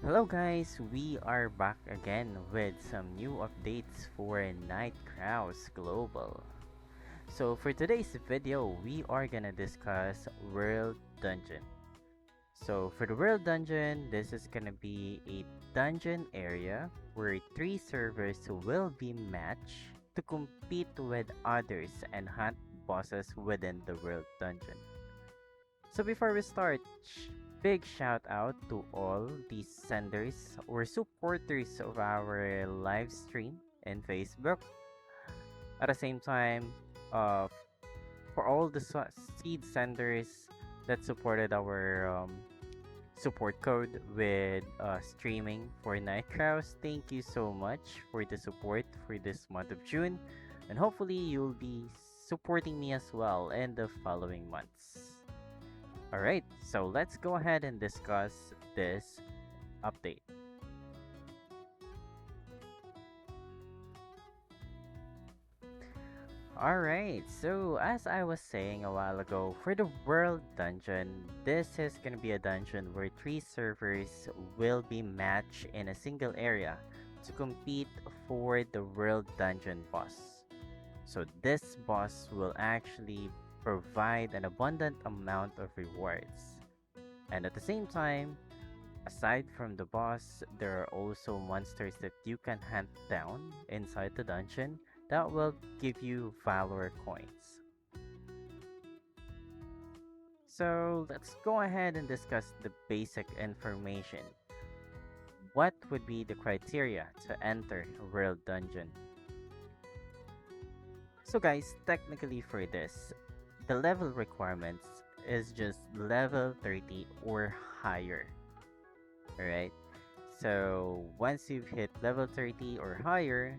Hello guys, we are back again with some new updates for Nightcrows Global. So for today's video, we are gonna discuss World Dungeon. So for the World Dungeon, this is gonna be a dungeon area where three servers will be matched to compete with others and hunt bosses within the World Dungeon. So before we start, big shout out to all the senders or supporters of our live stream in Facebook. At the same time, uh, for all the seed senders that supported our support code with streaming for Nightcrows, thank you so much for the support for this month of June, and hopefully you'll be supporting me as well in the following months. Alright, so let's go ahead and discuss this update. Alright, so as I was saying a while ago, for the World Dungeon, this is gonna be a dungeon where three servers will be matched in a single area to compete for the World Dungeon boss. So this boss will actually provide an abundant amount of rewards. And at the same time, aside from the boss, there are also monsters that you can hunt down inside the dungeon that will give you Valor coins. So let's go ahead and discuss the basic information. What would be the criteria to enter a World Dungeon? So guys, technically for this, the level requirements is just level 30 or higher. Alright? So once you've hit level 30 or higher,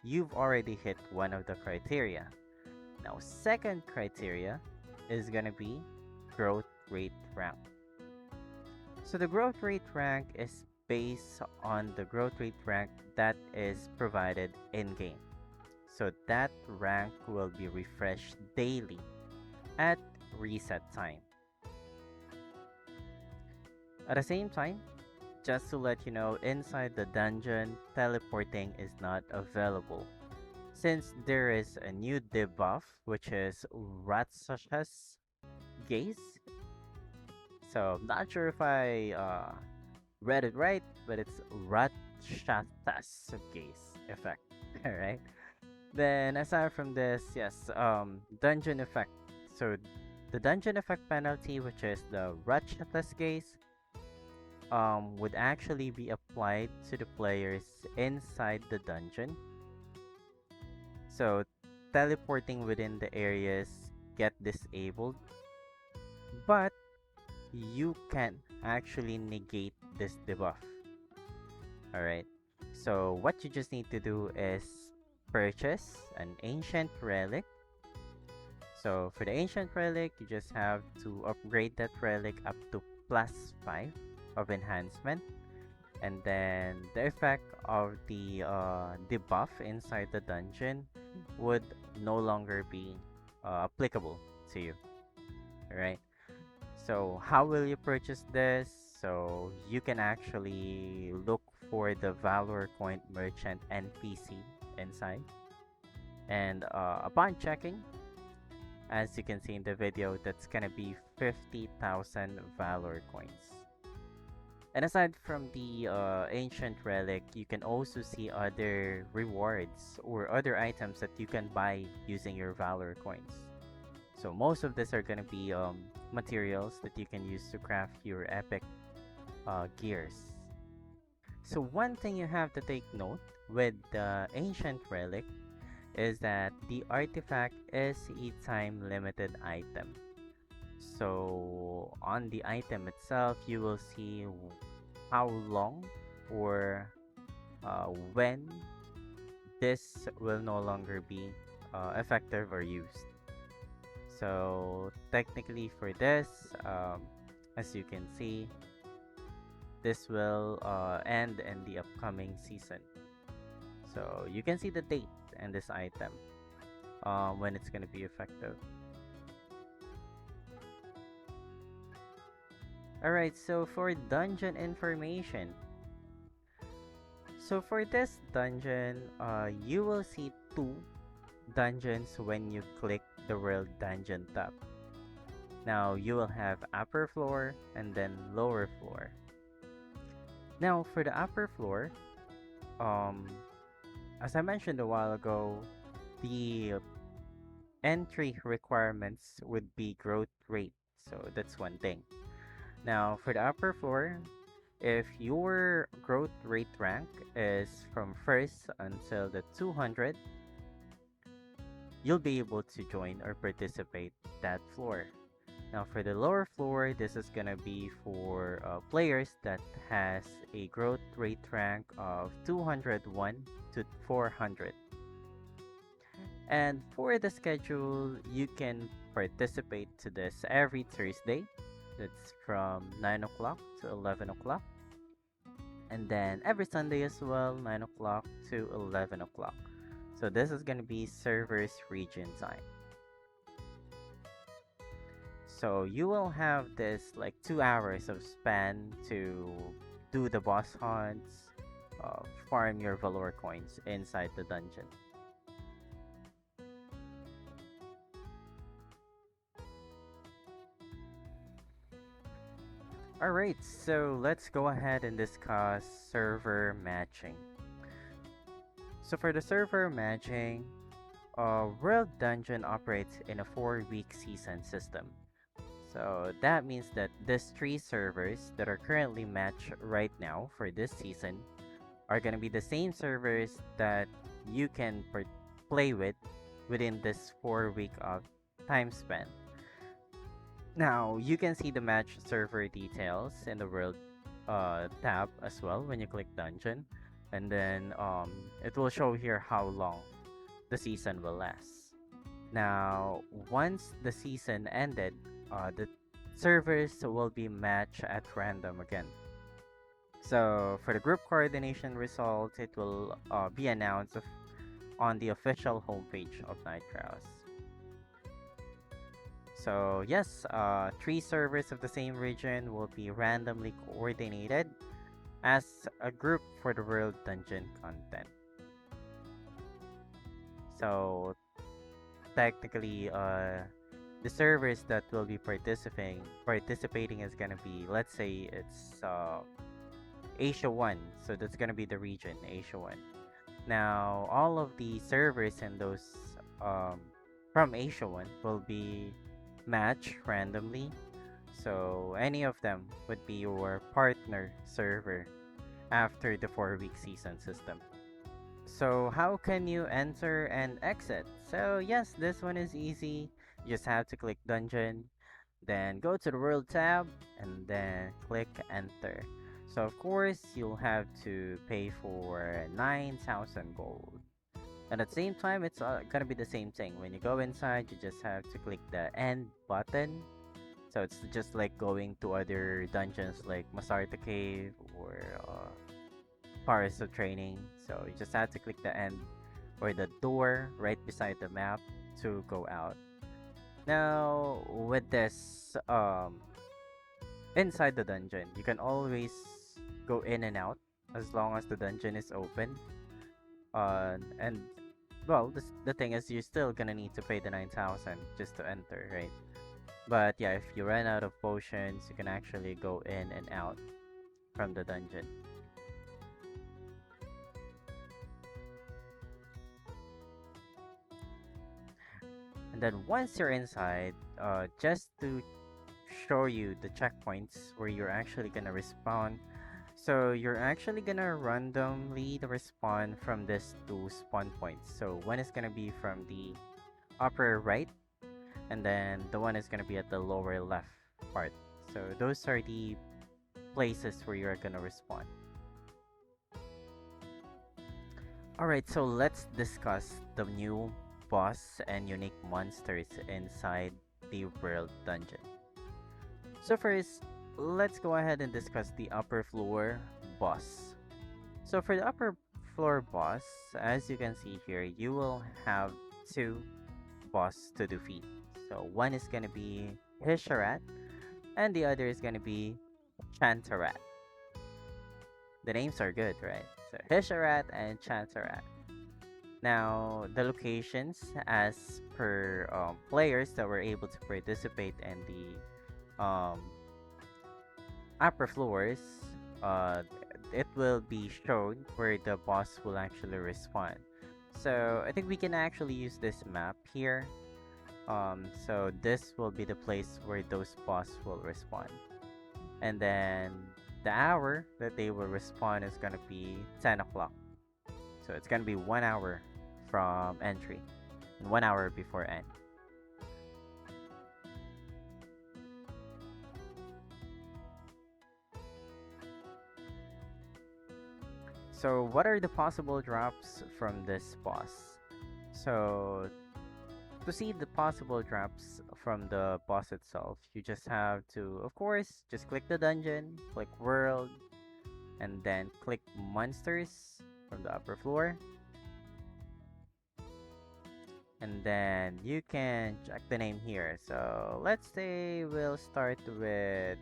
you've already hit one of the criteria. Now, second criteria is gonna be growth rate rank. So the growth rate rank is based on the growth rate rank that is provided in game. So that rank will be refreshed daily at reset time. At the same time, just to let you know, inside the dungeon, teleporting is not available. Since there is a new debuff, which is Ratsash's Gaze. So, not sure if I read it right, but it's Ratshata's Gaze effect. Alright? Then, aside from this, yes, dungeon effect. So, the dungeon effect penalty, which is the Ratshata's Gaze, would actually be applied to the players inside the dungeon. So teleporting within the areas get disabled, but you can actually negate this debuff. Alright, so what you just need to do is purchase an ancient relic. So for the ancient relic, you just have to upgrade that relic up to plus 5 of enhancement, and then the effect of the debuff inside the dungeon would no longer be applicable to you. All right, so how will you purchase this? So you can actually look for the Valor Coin Merchant NPC inside, and upon checking, as you can see in the video, that's gonna be 50,000 Valor coins. And aside from the ancient relic, you can also see other rewards or other items that you can buy using your Valor coins. So most of this are gonna be materials that you can use to craft your epic gears. So one thing you have to take note with the ancient relic is that the artifact is a time limited item. So on the item itself, you will see how long or when this will no longer be effective or used. So technically for this, as you can see, this will end in the upcoming season. So you can see the date and this item when it's going to be effective. Alright, so for dungeon information. So for this dungeon, you will see two dungeons when you click the World Dungeon tab. Now you will have upper floor and then lower floor. Now for the upper floor, um, as I mentioned a while ago, the entry requirements would be growth rate. So that's one thing. Now for the upper floor, if your growth rate rank is from first until the 200, you'll be able to join or participate that floor. Now for the lower floor, this is gonna be for players that has a growth rate rank of 201 to 400. And for the schedule, you can participate to this every Thursday. That's from 9 o'clock to 11 o'clock. And then every Sunday as well, 9 o'clock to 11 o'clock. So this is going to be servers region time. So you will have this like 2 hours of span to do the boss hunts, farm your Valor coins inside the dungeon. Alright, so let's go ahead and discuss server matching. So for the server matching, World Dungeon operates in a 4-week season system. So that means that these three servers that are currently matched right now for this season are going to be the same servers that you can play with within this 4-week of time span. Now, you can see the match server details in the world tab as well when you click dungeon. And then it will show here how long the season will last. Now, once the season ended, the servers will be matched at random again. So for the group coordination results, it will be announced on the official homepage of Nightcrows. So yes, three servers of the same region will be randomly coordinated as a group for the World Dungeon content. So technically, the servers that will be participating is gonna be, let's say it's Asia 1, so that's gonna be the region Asia 1. Now all of the servers in those from Asia 1 will be matched randomly, so any of them would be your partner server after the 4-week season system. So how can you enter and exit? So yes, this one is easy. You just have to click dungeon, then go to the world tab, and then click enter. So of course, you'll have to pay for 9,000 gold. And at the same time, it's gonna be the same thing. When you go inside, you just have to click the end button. So it's just like going to other dungeons like Masarta Cave or Forest of Training. So you just have to click the end or the door right beside the map to go out. Now with this inside the dungeon, you can always go in and out as long as the dungeon is open. And well, the thing is, you're still gonna need to pay the 9,000 just to enter, right? But yeah, if you run out of potions, you can actually go in and out from the dungeon. And then once you're inside, just to show you the checkpoints where you're actually gonna respawn. So you're actually gonna randomly respawn from these two spawn points. So one is gonna be from the upper right, and then the one is gonna be at the lower left part. So those are the places where you're gonna respawn. Alright, so let's discuss the new boss and unique monsters inside the world dungeon. So first, let's go ahead and discuss the upper floor boss. So for the upper floor boss, as you can see here, you will have two boss to defeat. So one is gonna be Hisharat, and the other is gonna be Chantarat. The names are good, right? So Hisharat and Chantarat. Now, the locations as per players that were able to participate in the upper floors, uh, it will be shown where the boss will actually respawn. So I think we can actually use this map here. So this will be the place where those boss will respawn. And then the hour that they will respawn is gonna be 10 o'clock. So it's gonna be 1 hour from entry and 1 hour before end. So what are the possible drops from this boss? So to see the possible drops from the boss itself, you just have to, of course, just click the dungeon, click world, and then click monsters from the upper floor. And then you can check the name here. So let's say we'll start with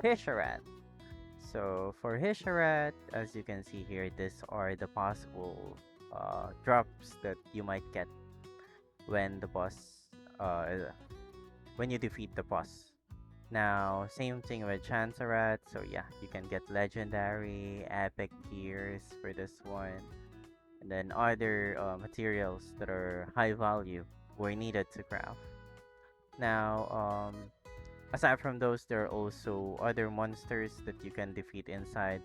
Hisharat. So for Hisharat, as you can see here, these are the possible drops that you might get when the boss when you defeat the boss. Now, same thing with Chansarat. So yeah, you can get legendary, epic gears for this one, and then other materials that are high value were needed to craft. Now, aside from those, there are also other monsters that you can defeat inside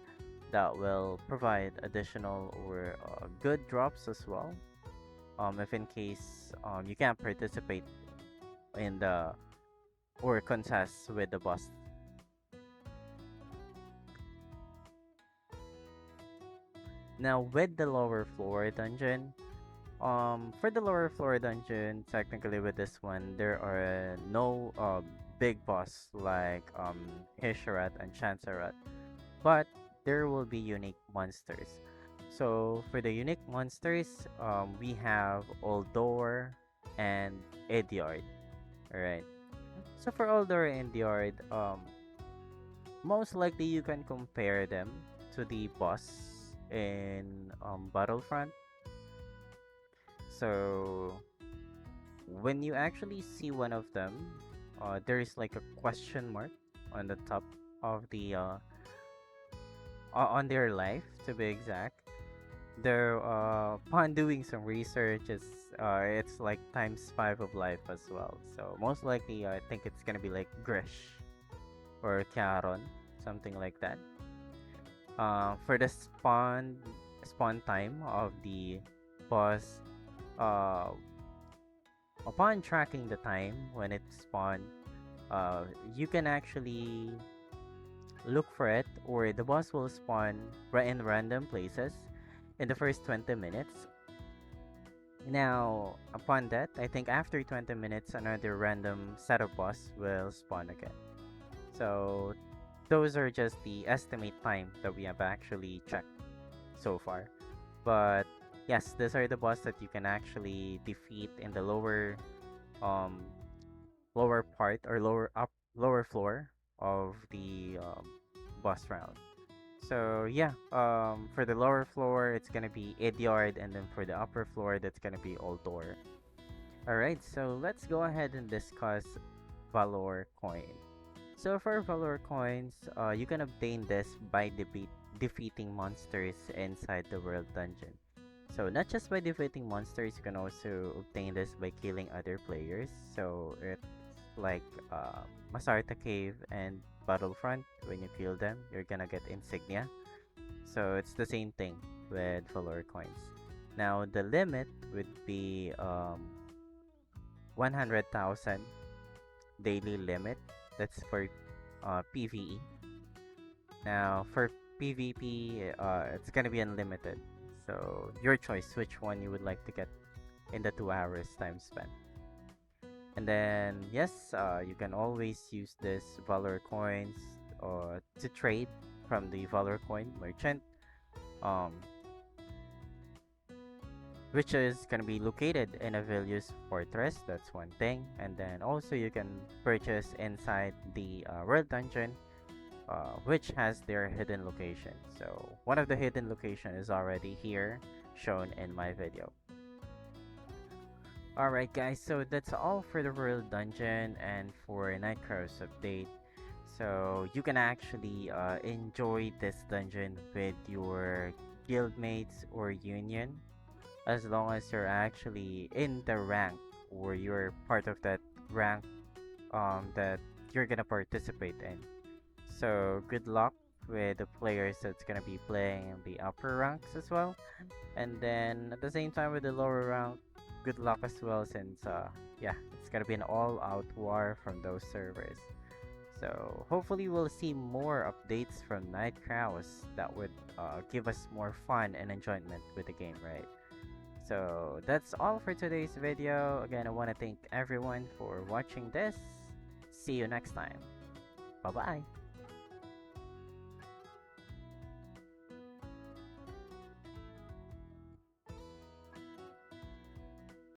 that will provide additional or good drops as well. If in case you can't participate in the or contest with the boss. Now with the lower floor dungeon, for the lower floor dungeon, technically with this one, there are no big boss like Hisharat and Chansarat, but there will be unique monsters. So for the unique monsters, we have Oldor and Ediard. Alright. So for Oldor and Ediard, most likely you can compare them to the boss in Battlefront. So when you actually see one of them, there is like a question mark on the top of the on their life to be exact. They're upon doing some research, it's like times five of life as well. So most likely, I think it's gonna be like Grish or Charon, something like that. For the spawn time of the boss, uh, upon tracking the time when it spawned, you can actually look for it, or the boss will spawn right in random places in the first 20 minutes. Now, upon that, I think after 20 minutes, another random set of boss will spawn again. So, those are just the estimate time that we have actually checked so far. But yes, these are the boss that you can actually defeat in the um lower part or lower floor of the boss round. So yeah, for the lower floor it's gonna be Idyard, and then for the upper floor that's gonna be Oldor. All right, so let's go ahead and discuss Valor coin. So for Valor coins, you can obtain this by defeating monsters inside the world dungeon. So not just by defeating monsters, you can also obtain this by killing other players. So it's like Masarta Cave and Battlefront. When you kill them, you're gonna get insignia. So it's the same thing with Valor coins. Now the limit would be 100,000 daily limit. That's for PVE. Now for PvP, it's gonna be unlimited. So your choice which one you would like to get in the 2 hours time spent. And then yes, you can always use this Valor coins to trade from the Valor coin merchant, um, which is gonna be located in a Vilius fortress. That's one thing. And then also you can purchase inside the world dungeon which has their hidden location. So one of the hidden location is already here shown in my video. Alright guys, so that's all for the World Dungeon and for Nightcrows update. So you can actually enjoy this dungeon with your guildmates or union as long as you're actually in the rank or you're part of that rank that you're gonna participate in. So good luck with the players that's gonna be playing in the upper ranks as well. And then at the same time with the lower rank, good luck as well since yeah, it's gonna be an all-out war from those servers. So hopefully we'll see more updates from Nightcrows that would give us more fun and enjoyment with the game, right? So that's all for today's video. Again, I want to thank everyone for watching this. See you next time. Bye bye.